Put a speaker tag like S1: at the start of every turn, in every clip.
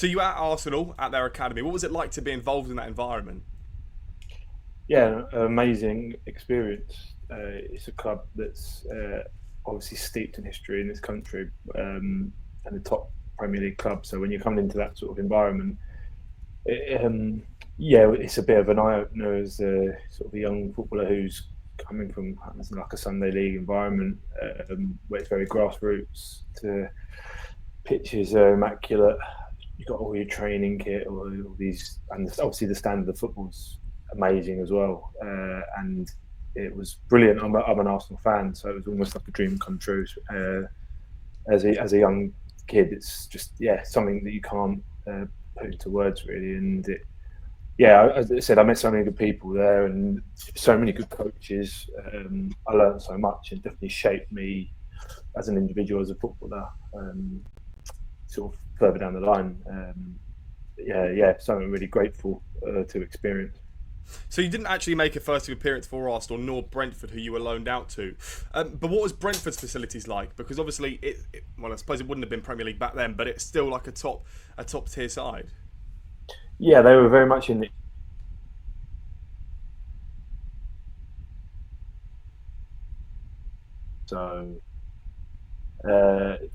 S1: So you were at Arsenal at their academy. What was it like to be involved in that environment?
S2: Yeah, amazing experience. It's a club that's obviously steeped in history in this country, and the top Premier League club. So when you're coming into that sort of environment, yeah, it's a bit of an eye opener as a sort of a young footballer who's coming from like a Sunday league environment where it's very grassroots. To pitches are immaculate. You've got all your training kit, all these, and obviously the standard of football's amazing as well. And it was brilliant. I'm an Arsenal fan, so it was almost like a dream come true. As a young kid, it's just something that you can't put into words really. And as I said, I met so many good people there and so many good coaches. I learned so much and definitely shaped me as an individual, as a footballer. Sort of further down the line, something really grateful to experience.
S1: So you didn't actually make a first team appearance for Arsenal nor Brentford, who you were loaned out to. But what was Brentford's facilities like? Because obviously, well, I suppose it wouldn't have been Premier League back then, but it's still like a top tier side.
S2: Yeah, they were very much in the so.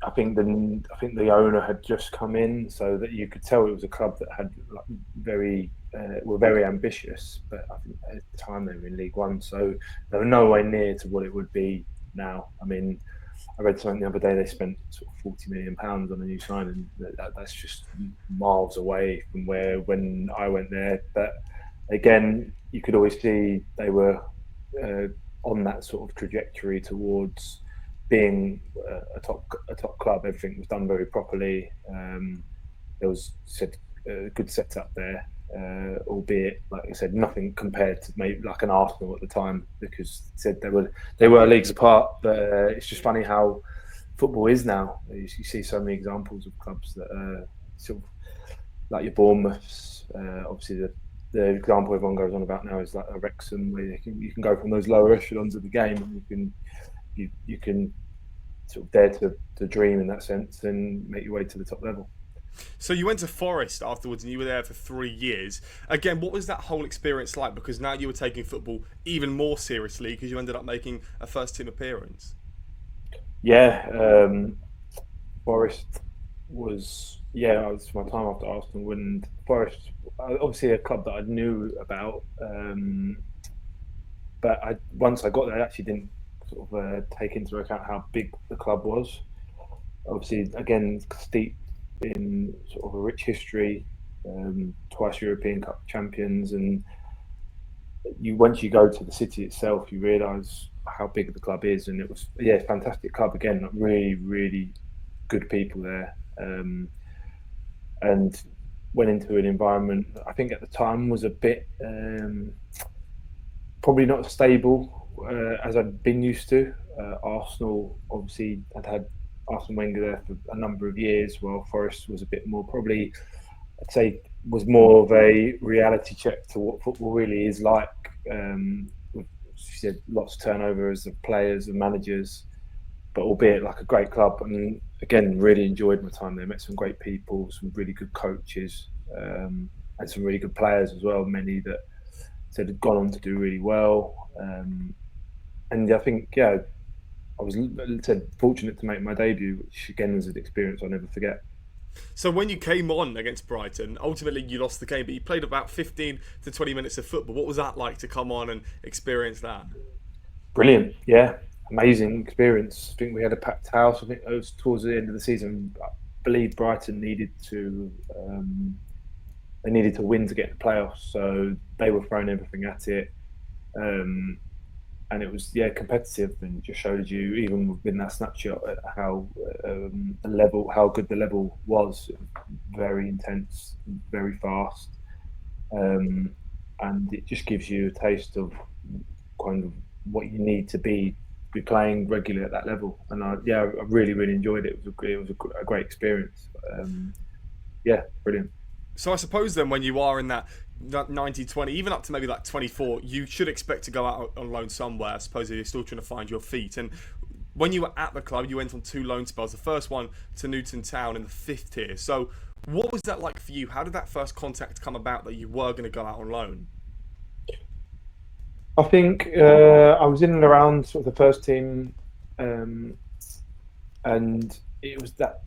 S2: I think the owner had just come in, so that you could tell it was a club that had like were very ambitious. But I think at the time they were in League One, so they were no way near to what it would be now. I mean, I read something the other day. They spent sort of £40 million on a new signing. That's just miles away from where when I went there. But again, you could always see they were on that sort of trajectory towards being a top club. Everything was done very properly. There was a good setup there, albeit like I said, nothing compared to maybe like an Arsenal at the time, because said they were leagues apart. But it's just funny how football is now. You see so many examples of clubs that are sort of like your Bournemouths. Obviously, the example everyone goes on about now is like a Wrexham, where you can go from those lower echelons of the game, and you can sort of dare to dream in that sense and make your way to the top level.
S1: So you went to Forest afterwards, and you were there for 3 years. Again, what was that whole experience like? Because now you were taking football even more seriously because you ended up making a first team appearance.
S2: Yeah, Forest was it was my time after Arsenal, and Forest obviously a club that I knew about, but once I got there, I actually didn't sort of take into account how big the club was. Obviously, again, steeped in sort of a rich history, twice European Cup champions, and once you go to the city itself, you realise how big the club is, and it was fantastic club again, like really really good people there, and went into an environment that I think at the time was a bit probably not as stable as I'd been used to. Arsenal obviously had Arsene Wenger there for a number of years, while Forest was a bit more probably, I'd say, was more of a reality check to what football really is like. She said lots of turnover as the players and managers, but albeit like a great club. And again, really enjoyed my time there. Met some great people, some really good coaches, and some really good players as well. Many that had gone on to do really well. And I think, I was fortunate to make my debut, which again was an experience I'll never forget.
S1: So when you came on against Brighton, ultimately you lost the game, but you played about 15 to 20 minutes of football. What was that like to come on and experience that?
S2: Brilliant, yeah, amazing experience. I think we had a packed house. I think it was towards the end of the season. I believe Brighton needed to win to get the playoffs, so they were throwing everything at it. And it was competitive, and it just showed you even within that snapshot how how good the level was. Very intense, very fast, and it just gives you a taste of kind of what you need to be playing regularly at that level. And I really really enjoyed it. It was a great experience. Brilliant.
S1: So I suppose then when you are in that 90-20, even up to maybe like 24, you should expect to go out on loan somewhere. I suppose you're still trying to find your feet. And when you were at the club, you went on two loan spells. The first one to Newton Town in the 5th tier. So What was that like for you? How did that first contact come about that you were going to go out on loan?
S2: I think I was in and around sort of the first team, um, and it was that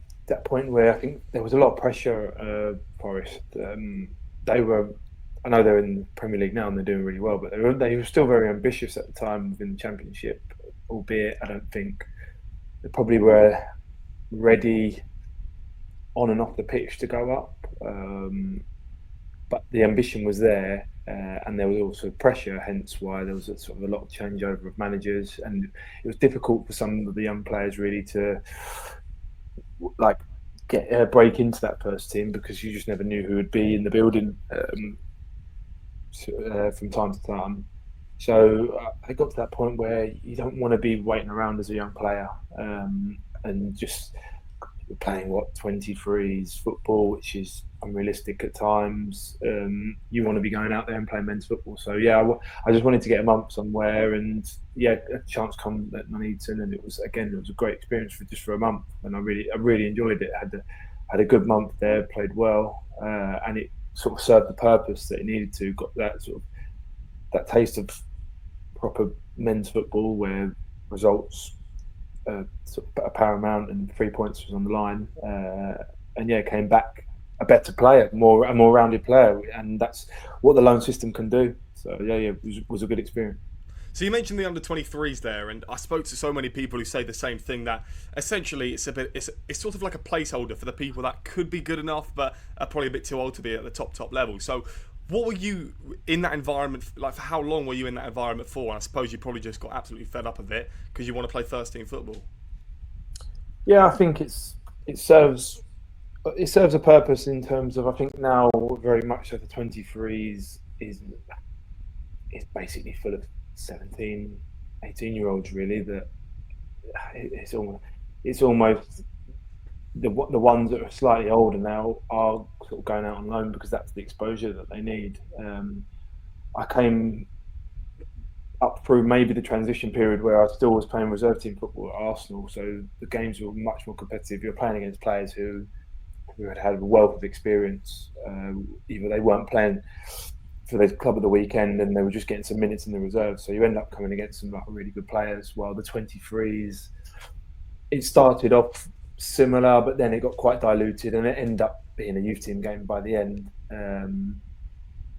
S2: point where I think there was a lot of pressure. Forest, they were. I know they're in the Premier League now and they're doing really well, but they were still very ambitious at the time within the Championship. Albeit, I don't think they probably were ready on and off the pitch to go up. But the ambition was there, and there was also pressure. Hence, why there was sort of a lot of changeover of managers, and it was difficult for some of the young players really to like get a break into that first team because you just never knew who would be in the building from time to time. So I got to that point where you don't want to be waiting around as a young player and just playing 23s football, which is unrealistic at times. You want to be going out there and playing men's football. So yeah, I just wanted to get a month somewhere, and yeah, a chance come at Nuneaton, and it was a great experience for a month, and I really enjoyed it. Had a good month there, played well, and it sort of served the purpose that it needed to. Got that sort of that taste of proper men's football where results sort of paramount and 3 points was on the line, and yeah, came back a better player, a more rounded player, and that's what the loan system can do. So yeah, it was a good experience.
S1: So you mentioned the under-23s there, and I spoke to so many people who say the same thing, that essentially it's sort of like a placeholder for the people that could be good enough but are probably a bit too old to be at the top level. So what were you in that environment, like for how long were you in that environment for? And I suppose you probably just got absolutely fed up of it because you want to play first team football.
S2: Yeah, I think it serves a purpose in terms of, I think now very much so the 23s is basically full of 17, 18-year-olds really, that it's almost the ones that are slightly older now are sort of going out on loan because that's the exposure that they need. I came up through maybe the transition period where I still was playing reserve team football at Arsenal, so the games were much more competitive. You're playing against players who had a wealth of experience. Either they weren't playing for the club of the weekend and they were just getting some minutes in the reserves. So you end up coming against some like really good players. While the 23s, it started off similar, but then it got quite diluted and it ended up being a youth team game by the end.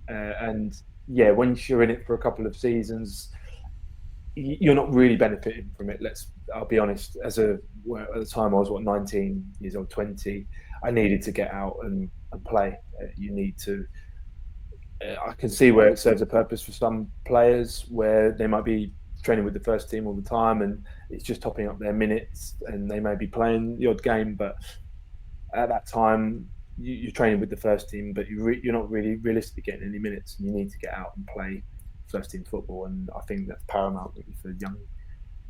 S2: And yeah, once you're in it for a couple of seasons, you're not really benefiting from it. I'll be honest. At the time I was 19 years old, 20. I needed to get out and play. You need to. I can see where it serves a purpose for some players where they might be training with the first team all the time and it's just topping up their minutes and they may be playing the odd game, but at that time you're training with the first team, but you're not really realistically getting any minutes, and you need to get out and play first team football. And I think that's paramount really for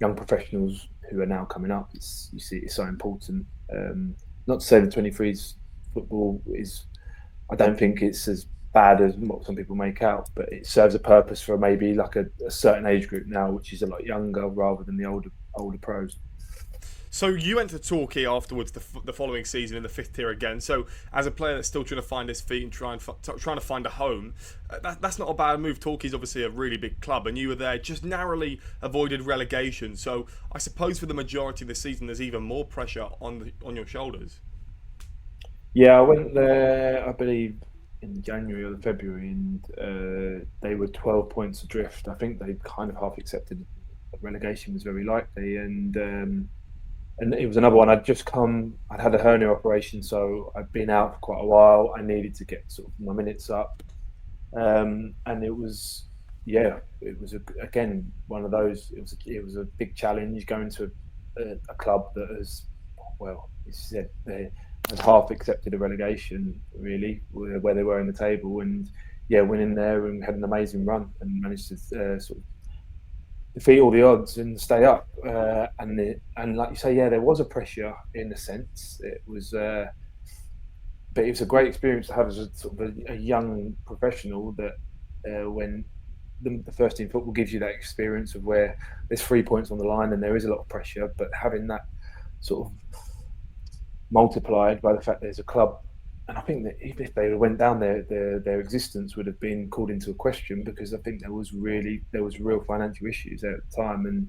S2: young professionals who are now coming up. You see, it's so important. Not to say the 23s football is, I don't think it's as bad as what some people make out, but it serves a purpose for maybe like a certain age group now, which is a lot younger rather than the older pros.
S1: So you went to Torquay afterwards the following season in the fifth tier again. So as a player that's still trying to find his feet and trying to find a home, that's not a bad move. Torquay's obviously a really big club, and you were there, just narrowly avoided relegation. So I suppose for the majority of the season, there's even more pressure on your shoulders.
S2: Yeah, I went there, I believe, in January or February, and they were 12 points adrift. I think they kind of half accepted relegation was very likely, and it was another one. I'd had a hernia operation, so I'd been out for quite a while. I needed to get sort of my minutes up, and it was again one of those. It was a big challenge going to a club that has, well, you said they had half accepted a relegation really, where they were in the table, and yeah, went in there and had an amazing run and managed to sort of defeat all the odds and stay up. And like you say, yeah, there was a pressure in a sense. It was, but it was a great experience to have as a sort of a young professional. That when the first team football gives you that experience of where there's 3 points on the line and there is a lot of pressure, but having that sort of multiplied by the fact there's a club and I think that if they went down there, their existence would have been called into a question, because I think there was real financial issues there at the time, and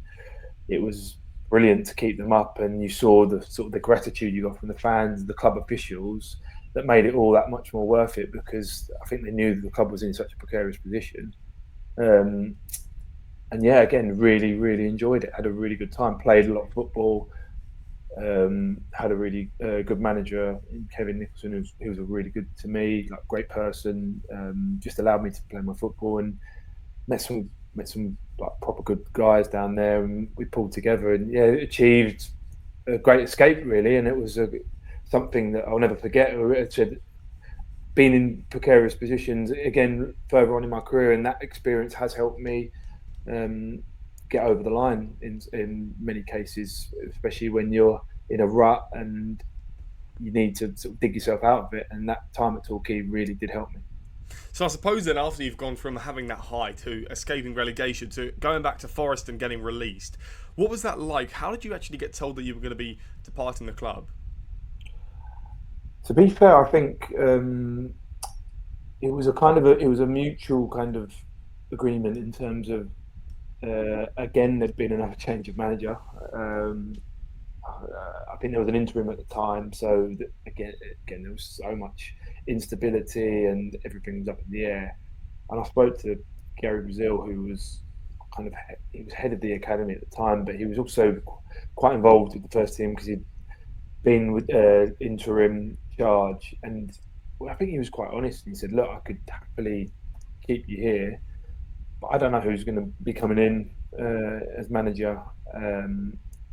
S2: it was brilliant to keep them up. And you saw the sort of the gratitude you got from the fans, the club officials, that made it all that much more worth it, because I think they knew the club was in such a precarious position. Um, and yeah, again, really enjoyed it. Had a really good time. Played a lot of football. Had a really good manager in Kevin Nicholson, who was a really good to me, like great person. Just allowed me to play my football, and met some like proper good guys down there, and we pulled together and yeah, achieved a great escape really. And it was something that I'll never forget. Being in precarious positions again further on in my career, and that experience has helped me get over the line in many cases, especially when you're in a rut and you need to sort of dig yourself out of it. And that time at Torquay really did help me.
S1: So I suppose then after you've gone from having that high to escaping relegation to going back to Forest and getting released, what was that like? How did you actually get told that you were going to be departing the club?
S2: To be fair, I think it was a mutual kind of agreement in terms of again there'd been another change of manager. I think there was an interim at the time, so again there was so much instability and everything was up in the air. And I spoke to Gary Brazil, who was he was head of the academy at the time, but he was also quite involved with the first team because he'd been with interim charge. And well, I think he was quite honest, and he said, "Look, I could happily keep you here, but I don't know who's going to be coming in as manager.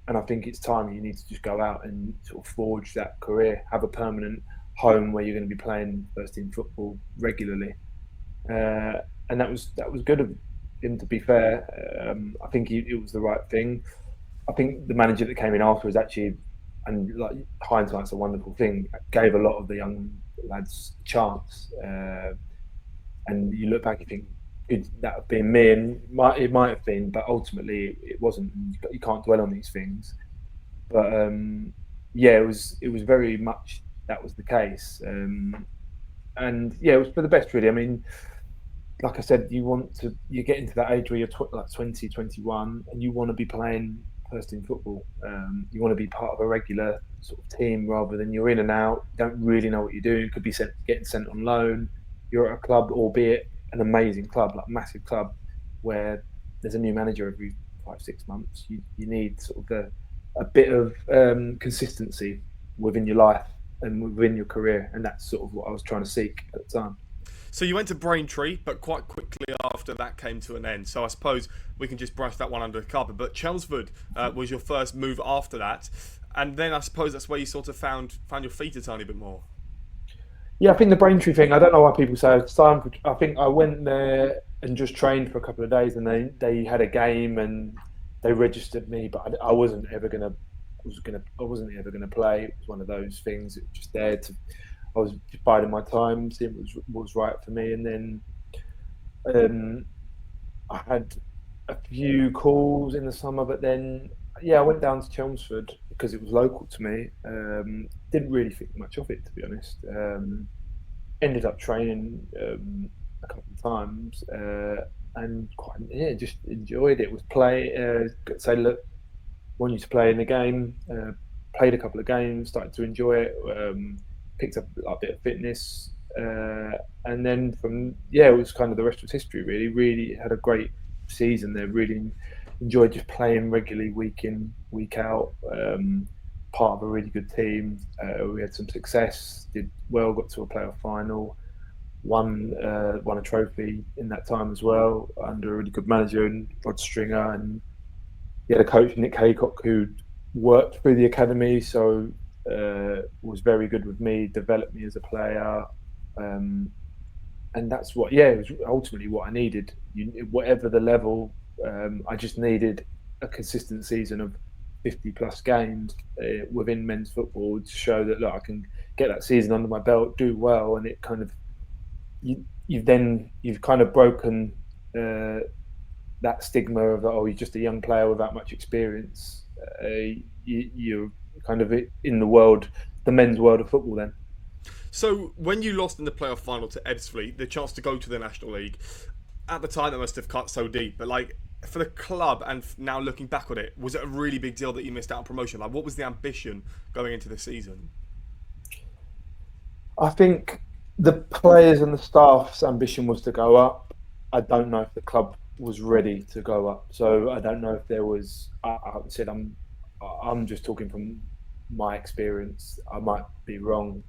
S2: And I think it's time you need to just go out and sort of forge that career, have a permanent home where you're going to be playing first team football regularly." And that was good of him, to be fair. I think it was the right thing. I think the manager that came in afterwards actually, and like hindsight's a wonderful thing, gave a lot of the young lads a chance. And you look back, you think, could that have been me? And it might have been, but ultimately it wasn't. You can't dwell on these things. But yeah, it was very much that was the case. And yeah, it was for the best, really. I mean, like I said, you get into that age where you're like 20, 21, and you want to be playing first team football. You want to be part of a regular sort of team rather than you're in and out, don't really know what you're doing. Could be getting sent on loan. You're at a club, albeit an amazing club, like massive club, where there's a new manager every 5-6 months. You need sort of a bit of consistency within your life and within your career, and that's sort of what I was trying to seek at the time.
S1: So you went to Braintree, but quite quickly after that came to an end. So I suppose we can just brush that one under the carpet. But Chelmsford was your first move after that, and then I suppose that's where you sort of found your feet a tiny bit more.
S2: Yeah, I think the Braintree thing, I don't know why people say it's time for. I think I went there and just trained for a couple of days, and they had a game and they registered me, but I wasn't ever gonna play. It was one of those things. It was just there to. I was just biding my time, seeing what was right for me, and then I had a few calls in the summer, but then yeah, I went down to Chelmsford because it was local to me. Didn't really think much of it, to be honest. Ended up training a couple of times and just enjoyed it. Was say, look, want you to play in the game. Played a couple of games, started to enjoy it. Picked up a bit of fitness, and then it was kind of the rest was history. Really had a great season there. Really enjoyed just playing regularly, week in, week out. Part of a really good team. We had some success, did well, got to a playoff final, won a trophy in that time as well under a really good manager and Rod Stringer, and he had a coach, Nick Haycock, who worked through the academy, so was very good with me, developed me as a player, and that's it was ultimately what I needed. Whatever the level, I just needed a consistent season of 50 plus games within men's football to show that, look, I can get that season under my belt, do well, and it kind of you've kind of broken that stigma of, oh, you're just a young player without much experience. You're kind of in the men's world of football then.
S1: So when you lost in the playoff final to Ebbsfleet, the chance to go to the National League, at the time it must have cut so deep. But like for the club and now looking back on it, was it a really big deal that you missed out on promotion? Like what was the ambition going into the season?
S2: I think the players and the staff's ambition was to go up. I don't know if the club was ready to go up. So I don't know if there was. I said I'm just talking from my experience. I might be wrong,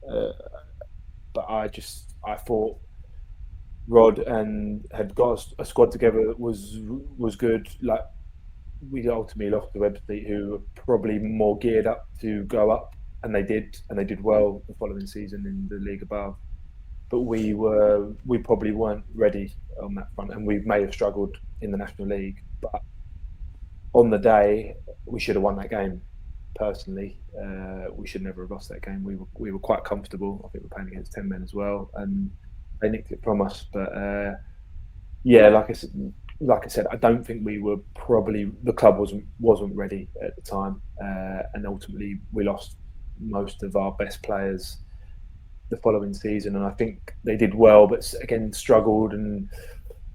S2: but I thought Rod and had got a squad together that was good. Like we ultimately lost to Webster, who were probably more geared up to go up, and they did well the following season in the league above. But we probably weren't ready on that front, and we may have struggled in the National League. But on the day, we should have won that game. Personally, we should never have lost that game. We were quite comfortable. I think we're playing against 10 men as well, and they nicked it from us. But yeah, like I said, I don't think we were probably the club wasn't ready at the time, and ultimately we lost most of our best players the following season, and I think they did well, but again struggled, and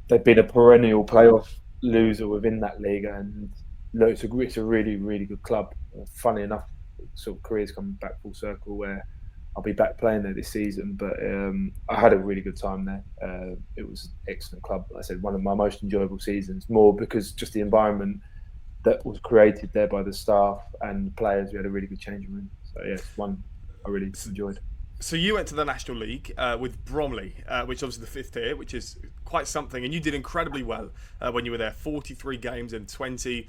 S2: they've been a perennial playoff loser within that league. And look, it's a really, really good club. Funny enough, sort of career's coming back full circle where I'll be back playing there this season. But I had a really good time there. It was an excellent club. Like I said, one of my most enjoyable seasons, more because just the environment that was created there by the staff and players. We had a really good changing room. So yeah, it's one I really enjoyed.
S1: So you went to the National League with Bromley, which obviously the fifth tier, which is quite something, and you did incredibly well when you were there. 43 games and 20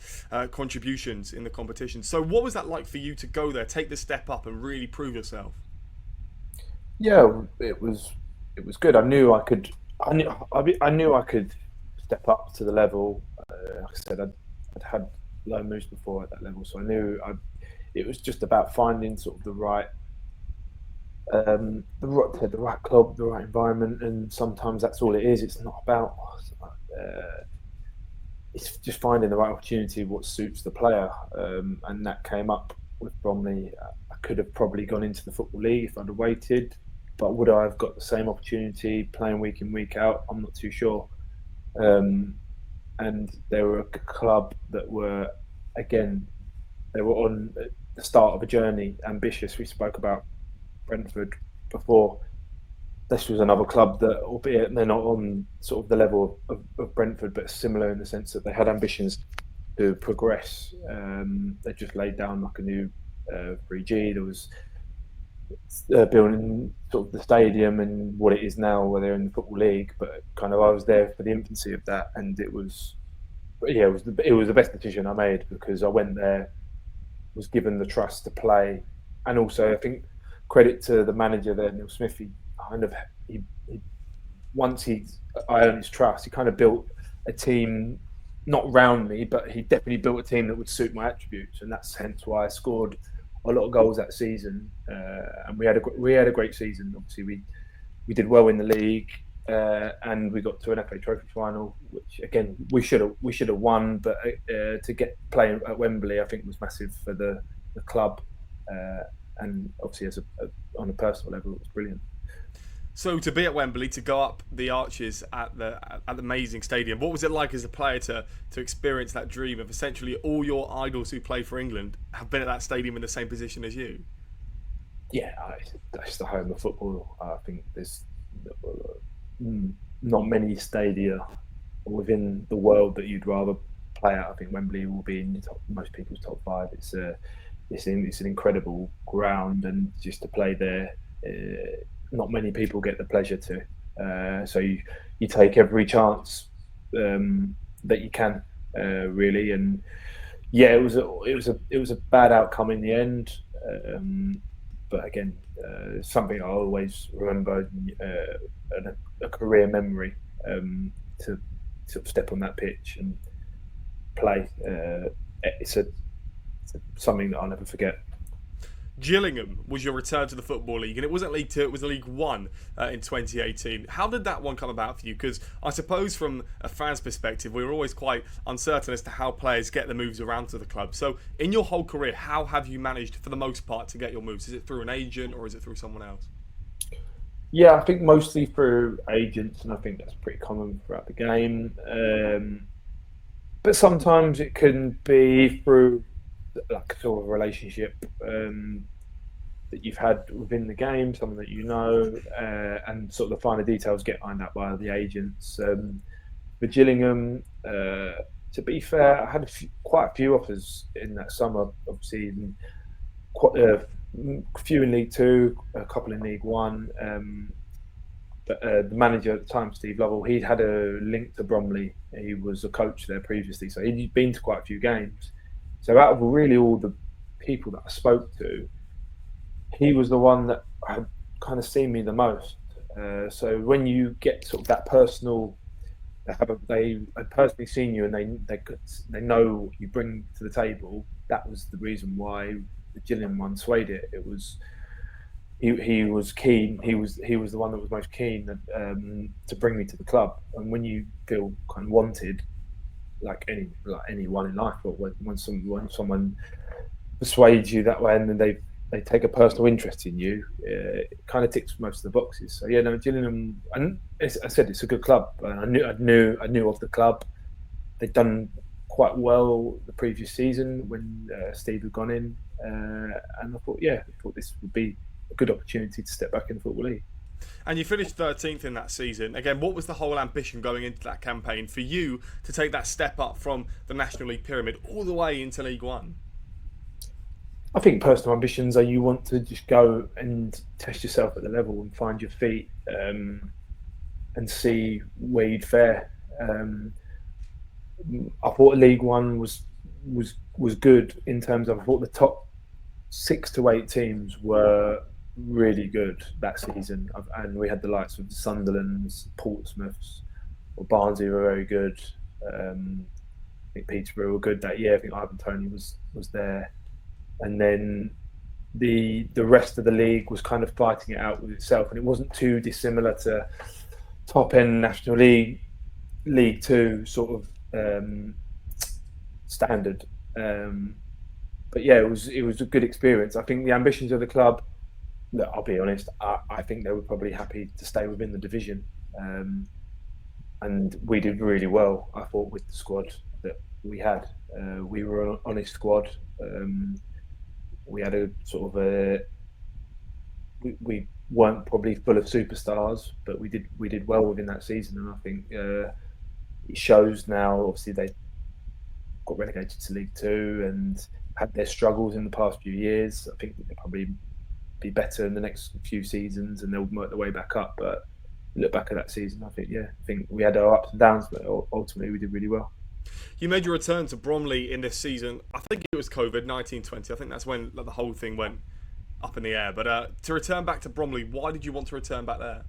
S1: contributions in the competition. So what was that like for you to go there, take the step up, and really prove yourself?
S2: Yeah, it was good. I knew I could. I knew I could step up to the level. Like I said, I'd had low moves before at that level, so I knew it was just about finding sort of the right club, the right environment, and sometimes that's all it is. It's not about. It's just finding the right opportunity, what suits the player, and that came up with Bromley. I could have probably gone into the Football League if I'd have waited, but would I have got the same opportunity playing week in, week out? I'm not too sure. And they were a club that were, again, they were on the start of a journey, ambitious. We spoke about Brentford before. This was another club that, albeit they're not on sort of the level of Brentford, but similar in the sense that they had ambitions to progress. They just laid down like a new 3G. There was building sort of the stadium and what it is now, where they're in the Football League. But kind of I was there for the infancy of that, and it was the best decision I made, because I went there, was given the trust to play, and also I think credit to the manager there, Neil Smith. I earned his trust. He kind of built a team, not round me, but he definitely built a team that would suit my attributes, and that's hence why I scored a lot of goals that season. And we had a great season. Obviously, we did well in the league, and we got to an FA Trophy final, which again we should have won. But to get playing at Wembley, I think was massive for the club, and obviously on a personal level, it was brilliant.
S1: So to be at Wembley, to go up the arches at the amazing stadium, what was it like as a player to experience that dream of essentially all your idols who play for England have been at that stadium in the same position as you?
S2: Yeah, that's the home of football. I think there's not many stadia within the world that you'd rather play at. I think Wembley will be in most people's top five. It's an incredible ground, and just to play there, not many people get the pleasure to. So you take every chance that you can, really. And yeah, it was a bad outcome in the end. But again, something I always remember, a career memory, to sort of step on that pitch and play. It's something that I'll never forget.
S1: Gillingham was your return to the Football League, and it wasn't League Two, it was League One in 2018. How did that one come about for you? Because I suppose from a fan's perspective, we were always quite uncertain as to how players get the moves around to the club. So in your whole career, how have you managed, for the most part, to get your moves? Is it through an agent or is it through someone else?
S2: Yeah, I think mostly through agents, and I think that's pretty common throughout the game. But sometimes it can be through like sort of a relationship that you've had within the game, someone that you know, and sort of the finer details get ironed out by the agents. For Gillingham, to be fair, I had quite a few offers in that summer, obviously, quite a few in League Two, a couple in League One. But the manager at the time, Steve Lovell, he'd had a link to Bromley. He was a coach there previously, so he'd been to quite a few games. So out of really all the people that I spoke to, he was the one that had kind of seen me the most. So when you get sort of that personal, they had personally seen you and they know what you bring to the table. That was the reason why the Gillingham one swayed it. It was he was keen. He was the one that was most keen to bring me to the club. And when you feel kind of wanted, like anyone in life, but when someone persuades you that way, and then they take a personal interest in you, it kind of ticks most of the boxes. So yeah, no, Gillingham, and I said it's a good club. I knew of the club. They'd done quite well the previous season when Steve had gone in, and I thought this would be a good opportunity to step back in the Football League.
S1: And you finished 13th in that season. Again, what was the whole ambition going into that campaign for you to take that step up from the National League pyramid all the way into League One?
S2: I think personal ambitions are you want to just go and test yourself at the level and find your feet, and see where you'd fare. I thought League One was good in terms of I thought the top 6 to 8 teams were really good that season, and we had the likes of the Sunderlands, Portsmouths, or Barnsley were very good. I think Peterborough were good that year. I think Ivan Toney was there, and then the rest of the league was kind of fighting it out with itself, and it wasn't too dissimilar to top end National League Two sort of standard. But yeah, it was a good experience. I think the ambitions of the club, look, I'll be honest, I think they were probably happy to stay within the division, and we did really well. I thought with the squad that we had, we were an honest squad. We had a sort of we weren't probably full of superstars, but we did well within that season, and I think it shows now. Obviously, they got relegated to League Two and had their struggles in the past few years. I think they'll probably be better in the next few seasons, and they'll work their way back up. But look back at that season, I think we had our ups and downs, but ultimately we did really well.
S1: You made your return to Bromley in this season. I think it was COVID 1920. I think that's when the whole thing went up in the air. But to return back to Bromley, why did you want to return back there?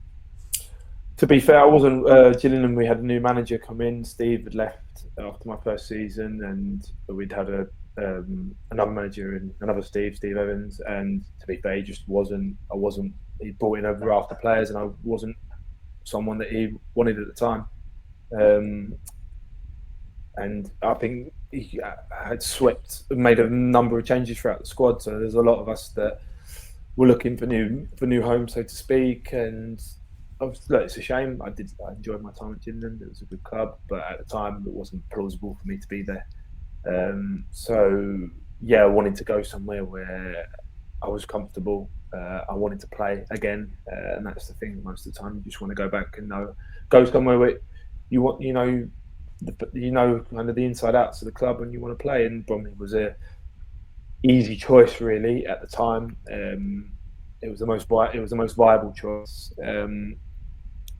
S2: To be fair, I wasn't Gillingham. We had a new manager come in. Steve had left after my first season, and we'd had another manager and another Steve Evans. And to be fair, he just wasn't. He brought in over after players, and I wasn't someone that he wanted at the time. And I think he had made a number of changes throughout the squad. So there's a lot of us that were looking for new homes, so to speak. And look, it's a shame. I enjoyed my time at Gillingham. It was a good club, but at the time it wasn't plausible for me to be there. So yeah, I wanted to go somewhere where I was comfortable. I wanted to play again, and that's the thing. Most of the time, you just want to go back and go somewhere where you want, kind of the inside outs of the club, and you want to play. And Bromley was a easy choice, really, at the time. It was the most viable choice,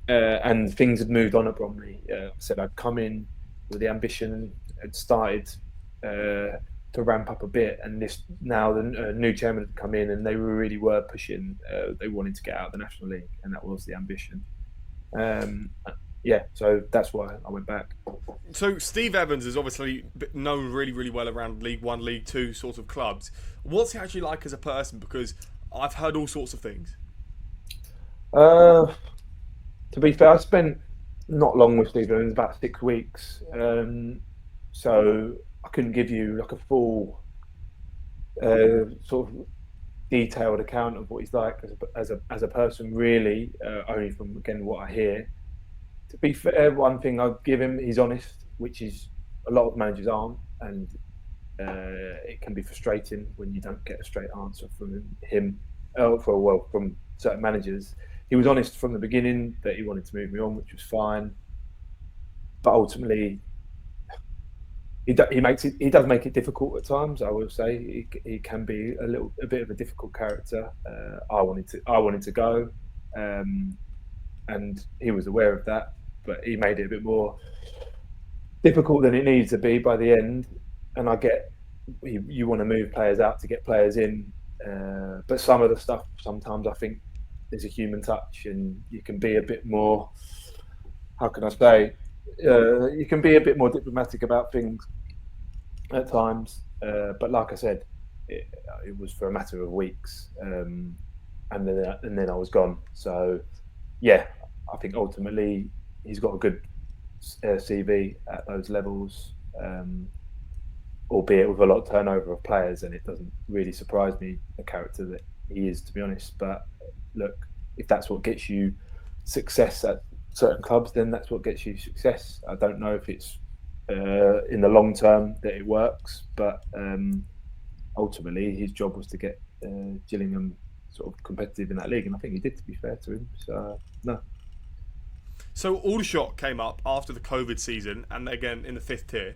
S2: and things had moved on at Bromley. I said I'd come in with the ambition, had started to ramp up a bit, and the new chairman had come in, and they really were pushing. They wanted to get out of the National League, and that was the ambition. So that's why I went back.
S1: So Steve Evans is obviously known really, really well around League One, League Two sort of clubs. What's he actually like as a person? Because I've heard all sorts of things.
S2: To be fair, I spent not long with Steve Evans, about 6 weeks. So I couldn't give you like a full sort of detailed account of what he's like as a person, really, only from, again, what I hear. To be fair, one thing I'd give him, he's honest, which is a lot of managers aren't, and it can be frustrating when you don't get a straight answer from him, from certain managers. He was honest from the beginning that he wanted to move me on, which was fine, but ultimately he does make it difficult at times. I will say he can be a bit of a difficult character. I wanted to go, and he was aware of that, but he made it a bit more difficult than it needed to be by the end. And I get you want to move players out to get players in, but some of the stuff sometimes I think there's a human touch, and you can be a bit more. How can I say? You can be a bit more diplomatic about things at times, but like I said, it was for a matter of weeks, and then I was gone. So, yeah, I think ultimately he's got a good CV at those levels, albeit with a lot of turnover of players, and it doesn't really surprise me the character that he is, to be honest. But look, if that's what gets you success at certain clubs, then that's what gets you success. I don't know if it's in the long term that it works, but ultimately his job was to get Gillingham sort of competitive in that league, and I think he did, to be fair to him. So no.
S1: So Aldershot came up after the COVID season, and again in the 5th tier.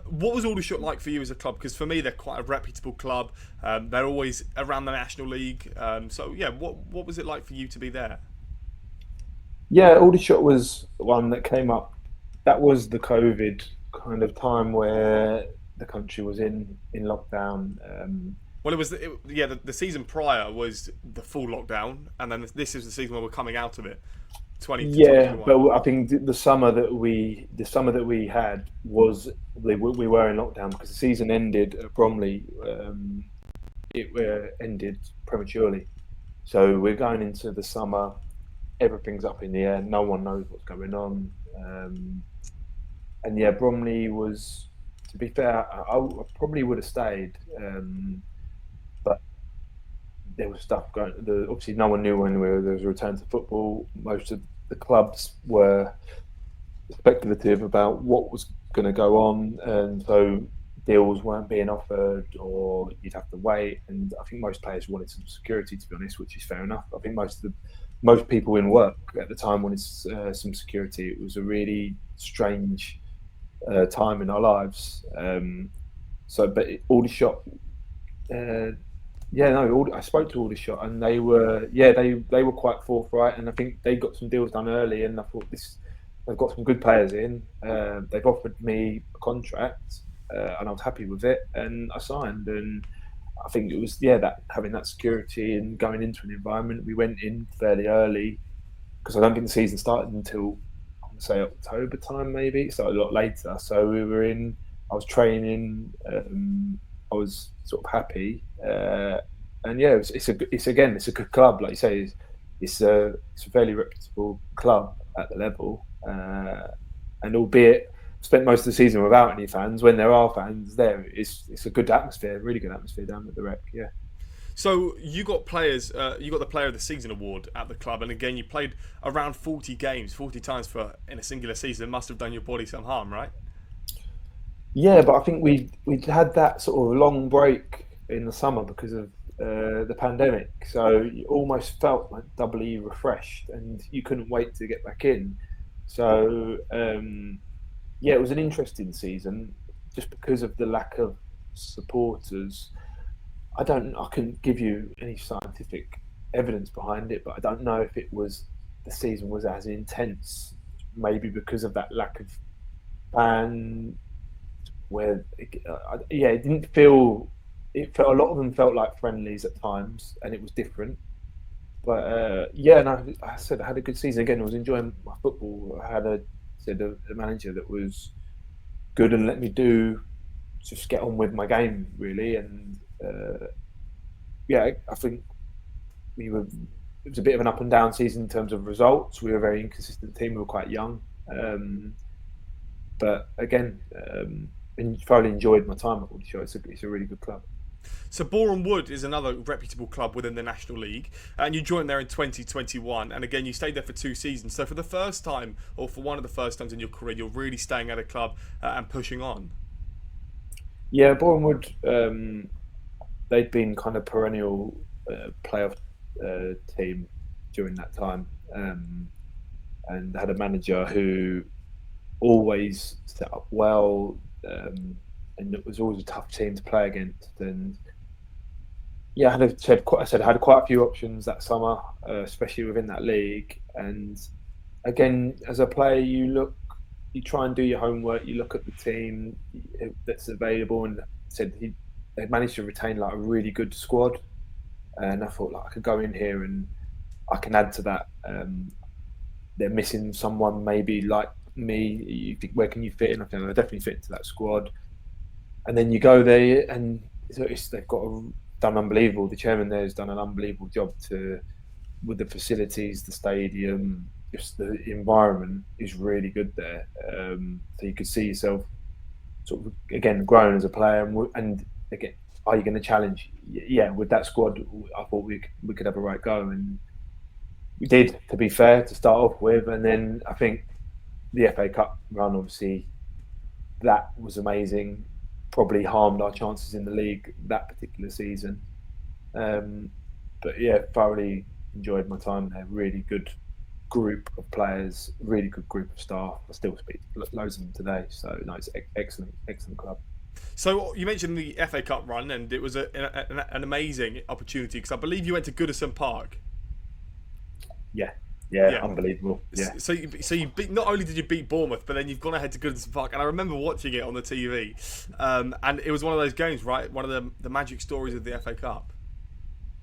S1: What was Aldershot like for you as a club? Because for me, they're quite a reputable club. They're always around the National League. So yeah, what was it like for you to be there?
S2: Yeah, Aldershot was one that came up. That was the COVID kind of time where the country was in lockdown.
S1: Well, it was the season prior was the full lockdown, and then this is the season where we're coming out of it. 20 to
S2: Yeah,
S1: 21.
S2: but I think the summer that we had was we were in lockdown because the season ended at Bromley. It ended prematurely, so we're going into the summer. Everything's up in the air. No one knows what's going on. And yeah, Bromley was. To be fair, I probably would have stayed, but there was stuff going. Obviously, no one knew when there was a return to football. Most of the clubs were speculative about what was going to go on, and so deals weren't being offered, or you'd have to wait. And I think most players wanted some security, to be honest, which is fair enough. I think most people in work at the time wanted some security. It was a really strange time in our lives. But Aldershot. I spoke to Aldershot, and they were quite forthright, and I think they got some deals done early, and I thought they've got some good players in. They've offered me a contract, and I was happy with it, and I signed. And I think it was that having that security and going into an environment. We went in fairly early because I don't think the season started until I want to say October time, maybe. It started a lot later, so we were in. I was training. I was sort of happy, and yeah, it's a good club. Like you say, it's a fairly reputable club at the level, and albeit spent most of the season without any fans. When there are fans there, it's a good atmosphere, really good atmosphere down at the Rec. Yeah.
S1: So you got players. You got the Player of the Season award at the club, and again, you played around 40 games, 40 times in a singular season. It must have done your body some harm, right?
S2: Yeah, but I think we'd had that sort of long break in the summer because of the pandemic, so you almost felt like doubly refreshed, and you couldn't wait to get back in. So it was an interesting season, just because of the lack of supporters. I couldn't give you any scientific evidence behind it, but I don't know if the season was as intense, maybe because of that lack of fan. Where it didn't feel. It felt a lot of them felt like friendlies at times, and it was different. But I said I had a good season. Again, I was enjoying my football. I had a manager that was good and let me just get on with my game, really. And I think it was a bit of an up and down season in terms of results. We were a very inconsistent team. We were quite young, but again. And thoroughly enjoyed my time at Aldershot. It's a really good club.
S1: So Boreham Wood is another reputable club within the National League, and you joined there in 2021, and again you stayed there for 2 seasons. So for the first time, or for one of the first times in your career, you're really staying at a club and pushing on.
S2: Yeah, Boreham Wood, they'd been kind of perennial playoff team during that time, and had a manager who always set up well, and it was always a tough team to play against. And yeah, I had quite a few options that summer, especially within that league. And again, as a player, you try and do your homework. You look at the team that's available, and they managed to retain like a really good squad. And I thought like I could go in here and I can add to that. They're missing someone maybe like me. You think, where can you fit in? I think I definitely fit into that squad. And then you go there, and they've done unbelievable. The chairman there has done an unbelievable job with the facilities, the stadium, just the environment is really good there. So you could see yourself sort of again growing as a player, and again, are you going to challenge? Yeah, with that squad, I thought we could have a right go, and we did. To be fair, to start off with, and then I think the FA Cup run, obviously, that was amazing. Probably harmed our chances in the league that particular season. But yeah, thoroughly enjoyed my time there. Really good group of players, really good group of staff. I still speak loads of them today. So no, it's excellent club.
S1: So you mentioned the FA Cup run, and it was an amazing opportunity because I believe you went to Goodison Park.
S2: Yeah, unbelievable. Yeah.
S1: So you beat, not only did you beat Bournemouth, but then you've gone ahead to Goodison Park, and I remember watching it on the TV, and it was one of those games, right? One of the magic stories of the FA Cup.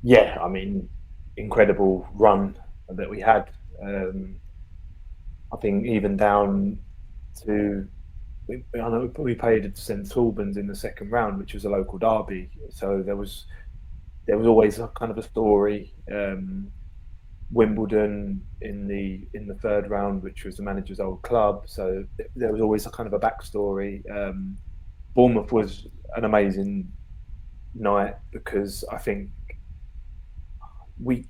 S2: Yeah, I mean, incredible run that we had. I think even down to we played St Albans in the second round, which was a local derby. So there was always a kind of a story. Wimbledon in the third round, which was the manager's old club. So there was always a kind of a backstory. Bournemouth was an amazing night because I think we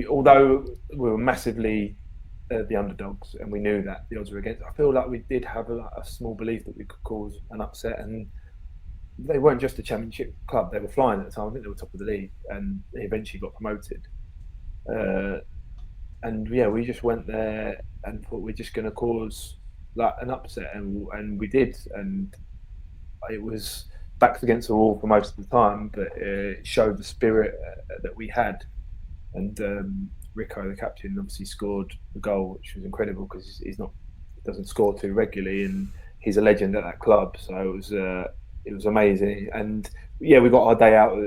S2: although we were massively the underdogs and we knew that the odds were against, I feel like we did have a small belief that we could cause an upset. And they weren't just a championship club; they were flying at the time. I think they were top of the league, and they eventually got promoted. And yeah, we just went there and thought we're just going to cause like an upset, and we did, and it was backs against the wall for most of the time, but it showed the spirit that we had. And Rico, the captain, obviously scored the goal, which was incredible because he doesn't score too regularly, and he's a legend at that club. So it was amazing, and yeah, we got our day out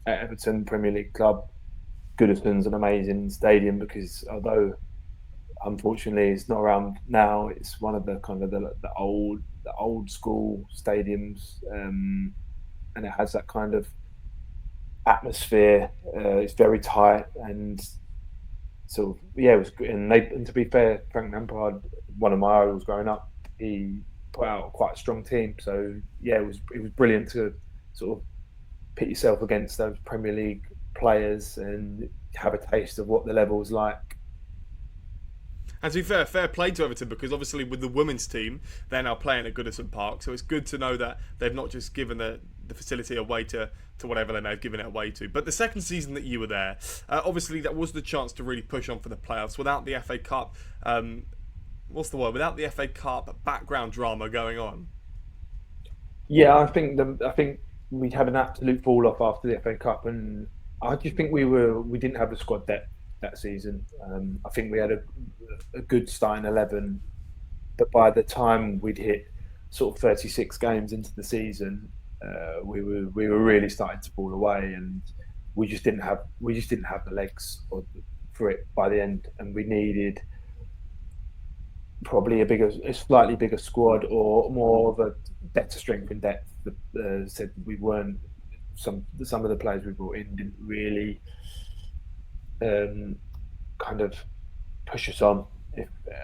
S2: at Everton Premier League club. Goodison's an amazing stadium because although unfortunately it's not around now, it's one of the kind of the old school stadiums, and it has that kind of atmosphere. It's very tight, and so yeah, it was good. And to be fair, Frank Lampard, one of my idols growing up, he put out quite a strong team. So yeah, it was brilliant to sort of pit yourself against those Premier League players and have a taste of what the level's like.
S1: And to be fair play to Everton, because obviously with the women's team, they're now playing at Goodison Park, so it's good to know that they've not just given the facility away to whatever they may have given it away to. But the second season that you were there, obviously that was the chance to really push on for the playoffs. Without the FA Cup, without the FA Cup background drama going on.
S2: Yeah, I think we'd had an absolute fall off after the FA Cup, and I just think we didn't have the squad depth that season. I think we had a good starting 11, but by the time we'd hit sort of 36 games into the season, we were really starting to fall away, and we just didn't have the legs for it by the end, and we needed probably a slightly bigger squad or more of a better strength in depth. Said we weren't. Some of the players we brought in didn't really kind of push us on,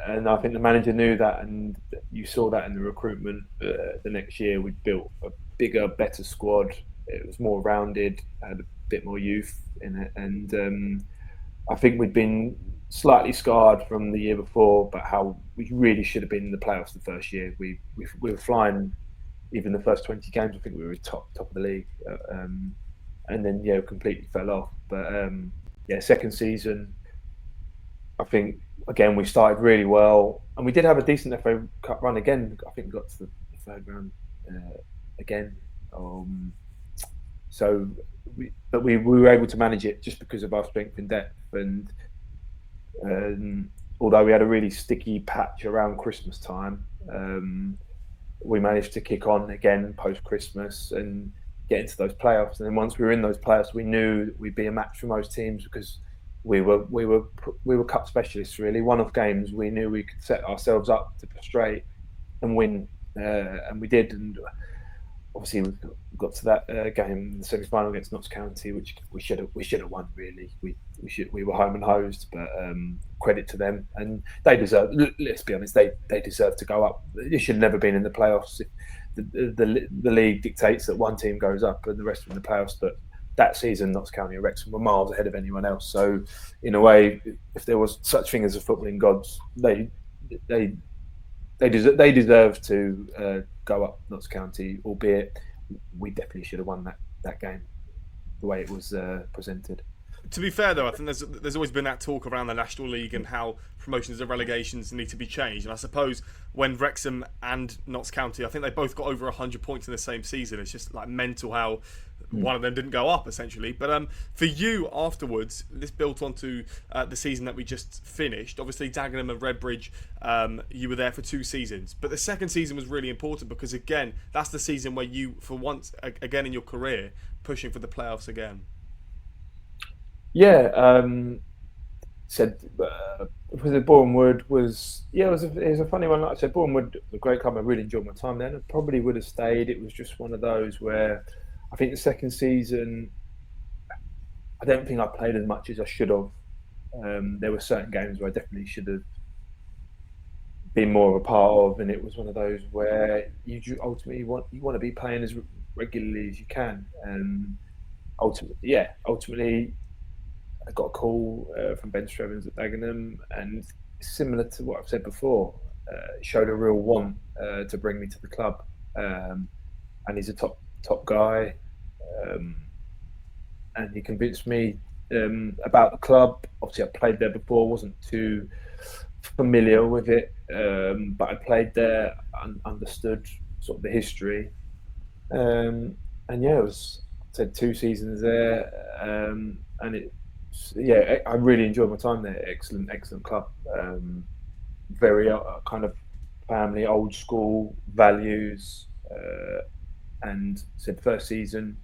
S2: and I think the manager knew that, and you saw that in the recruitment. The next year we built a bigger, better squad, it was more rounded, had a bit more youth in it, and I think we'd been slightly scarred from the year before, but how we really should have been in the playoffs the first year. We were flying. Even the first 20 games, I think we were top of the league, and then completely fell off. But second season, I think again we started really well, and we did have a decent FA Cup run again. I think we got to the third round again. But we were able to manage it just because of our strength in depth, and although we had a really sticky patch around Christmas time. We managed to kick on again post Christmas and get into those playoffs. And then once we were in those playoffs, we knew we'd be a match for most teams because we were cup specialists. Really, one-off games. We knew we could set ourselves up to frustrate and win, and we did. And obviously, we got to that game, the semi-final against Notts County, which we should have won. Really, we were home and hosed, but credit to them, and they deserve. Let's be honest, they deserve to go up. They should have never been in the playoffs. The league dictates that one team goes up and the rest are in the playoffs, but that season, Notts County and Wrexham were miles ahead of anyone else. So, in a way, if there was such thing as a footballing gods, they deserve to go up Notts County, albeit we definitely should have won that game the way it was presented.
S1: To be fair, though, I think there's always been that talk around the National League and how promotions and relegations need to be changed. And I suppose when Wrexham and Notts County, I think they both got over 100 points in the same season. It's just like mental how one of them didn't go up, essentially. But for you, afterwards, this built onto the season that we just finished. Obviously, Dagenham and Redbridge, you were there for 2 seasons. But the second season was really important because, again, that's the season where you, for once, again in your career, pushing for the playoffs again.
S2: Yeah, said Boreham Wood was it was a funny one. Like I said, Boreham Wood, a great club. I really enjoyed my time there. I probably would have stayed. It was just one of those where I think the second season, I don't think I played as much as I should have. There were certain games where I definitely should have been more of a part of, and it was one of those where you ultimately want to be playing as regularly as you can. And ultimately. I got a call from Ben Strevens at Dagenham, and similar to what I've said before, showed a real want to bring me to the club, and he's a top guy, and he convinced me about the club. Obviously, I played there before, wasn't too familiar with it, but I played there and understood sort of the history, and it was I said 2 seasons there, and it. Yeah, I really enjoyed my time there. Excellent club. Very kind of family, old school values. And said first season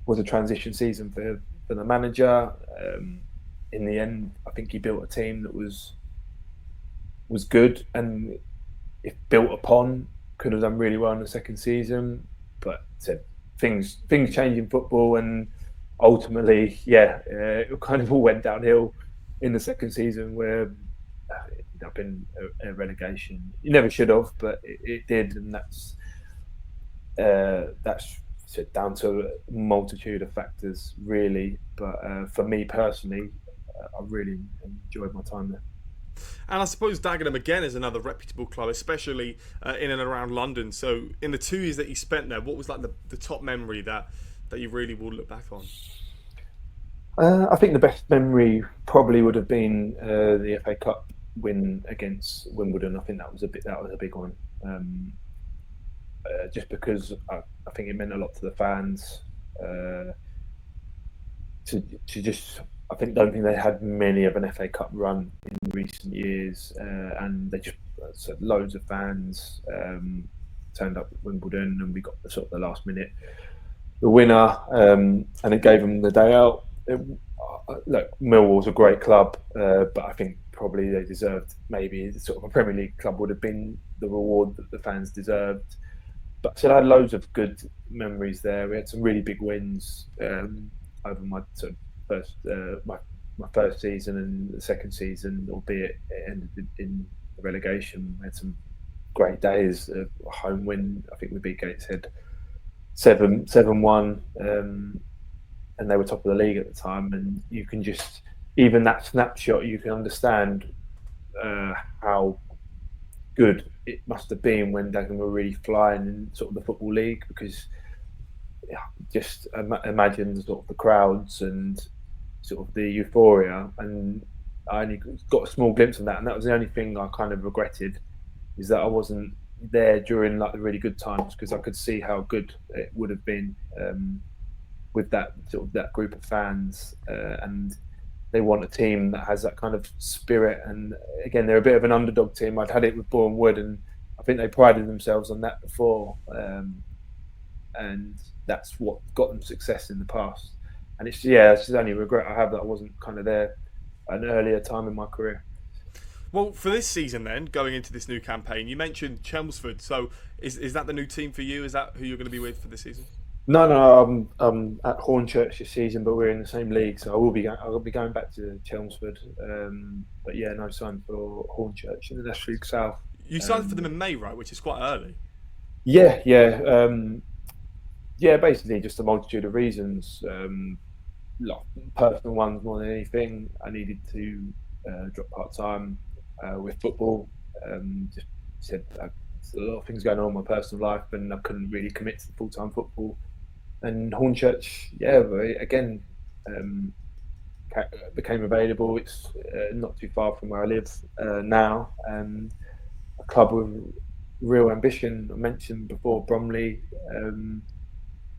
S2: was a transition season for the manager. In the end, I think he built a team that was good, and if built upon, could have done really well in the second season. But said things change in football, and ultimately, it kind of all went downhill in the second season where it ended up in a relegation. You never should have, but it did, and that's down to a multitude of factors, really. But for me personally, I really enjoyed my time there.
S1: And I suppose Dagenham again is another reputable club, especially in and around London. So in the 2 years that you spent there, what was like the top memory that you really will look back on?
S2: I think the best memory probably would have been the FA Cup win against Wimbledon. I think that was a big one, just because I think it meant a lot to the fans. I don't think they had many of an FA Cup run in recent years, and they just loads of fans turned up at Wimbledon, and we got the last minute. The winner, and it gave them the day out. Look, Millwall's a great club, but I think probably they deserved maybe a Premier League club would have been the reward that the fans deserved. But I had loads of good memories there. We had some really big wins over my first season and the second season, albeit it ended in relegation. We had some great days. A home win, I think we beat Gateshead 7-1, and they were top of the league at the time. And you can just, even that snapshot, you can understand how good it must have been when Dagenham were really flying in sort of the Football League, because just imagine sort of the crowds and sort of the euphoria. And I only got a small glimpse of that, and that was the only thing I kind of regretted, is that I wasn't there during like the really good times, because I could see how good it would have been with that sort of that group of fans, and they want a team that has that kind of spirit. And again, they're a bit of an underdog team. I'd had it with Boreham Wood, and I think they prided themselves on that before, and that's what got them success in the past. And it's the only regret I have, that I wasn't kind of there at an earlier time in my career.
S1: Well, for this season then, going into this new campaign, you mentioned Chelmsford. So is that the new team for you? Is that who you're going to be with for this season?
S2: No, I'm at Hornchurch this season, but we're in the same league, so I'll be going back to Chelmsford. But yeah, no sign for Hornchurch in the National League South.
S1: You signed for them in May, right? Which is quite early.
S2: Yeah. Basically just a multitude of reasons, like personal ones more than anything. I needed to drop part time with football. Just said there's a lot of things going on in my personal life, and I couldn't really commit to full time football. And Hornchurch, again, became available. It's not too far from where I live now, and a club with real ambition. I mentioned before Bromley,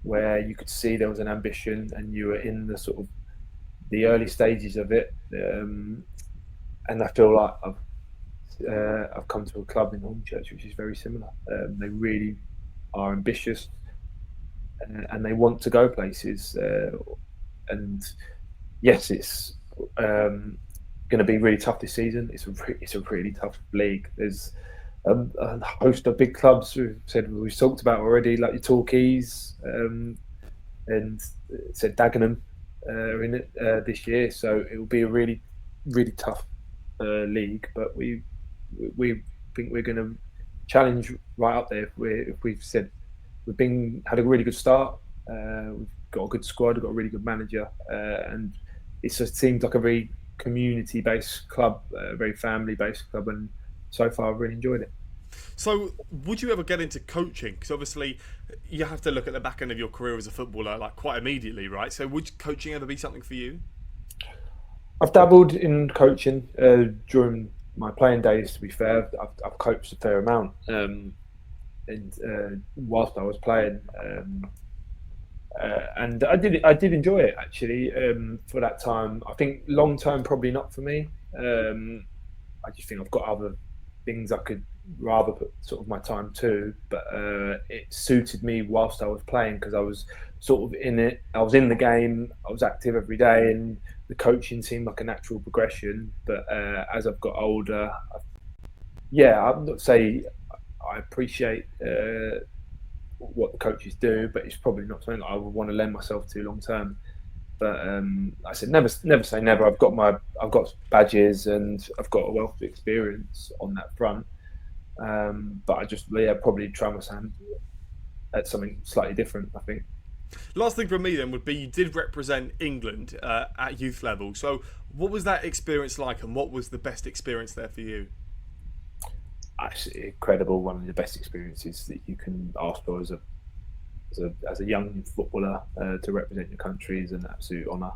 S2: where you could see there was an ambition, and you were in the sort of the early stages of it. And I feel like I've come to a club in Hornchurch which is very similar. They really are ambitious, and they want to go places. And yes, it's going to be really tough this season. It's a really tough league. There's a host of big clubs we've talked about already, like your Torquays, and said Dagenham are in it this year. So it will be a really, really tough league. But we think we're going to challenge right up there. If we've said had a really good start, we've got a good squad, we've got a really good manager, and it just seems like a very community-based club, a very family-based club, and so far I've really enjoyed it.
S1: So, would you ever get into coaching? Because obviously, you have to look at the back end of your career as a footballer, like quite immediately, right? So, would coaching ever be something for you?
S2: I've dabbled in coaching during my playing days. To be fair, I've coached a fair amount, and whilst I was playing, and I did enjoy it actually for that time. I think long term probably not for me. I just think I've got other things I could rather put sort of my time to, but it suited me whilst I was playing, because I was sort of in it. I was in the game. I was active every day, and the coaching seemed like a natural progression. But as I've got older, I'm not say I appreciate what the coaches do, but it's probably not something that I would want to lend myself to long term. But I said never say never. I've got badges, and I've got a wealth of experience on that front. But I just probably try my hand at something slightly different, I think.
S1: Last thing from me then would be, you did represent England at youth level. So what was that experience like, and what was the best experience there for you?
S2: Actually, incredible. One of the best experiences that you can ask for as a young footballer, to represent your country is an absolute honour.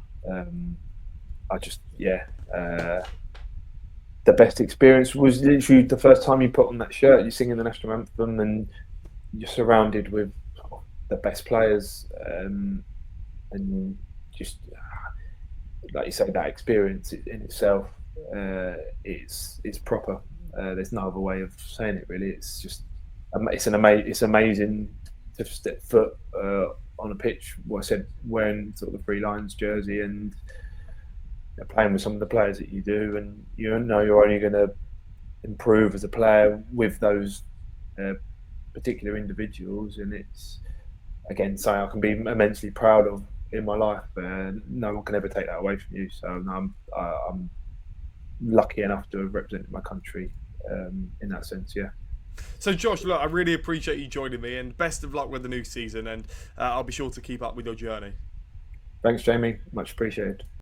S2: The best experience was literally the first time you put on that shirt, you're singing the national anthem, and you're surrounded with the best players, and just like you say, that experience in itself, it's proper. There's no other way of saying it, really. It's just it's amazing to step foot on a pitch. What I said, wearing sort of the Three Lions jersey, and playing with some of the players that you do, and you know you're only going to improve as a player with those particular individuals, and it's again something I can be immensely proud of in my life. No one can ever take that away from you. So I'm lucky enough to have represented my country in that sense. Yeah.
S1: So Josh, look, I really appreciate you joining me, and best of luck with the new season, and I'll be sure to keep up with your journey.
S2: Thanks, Jamie. Much appreciated.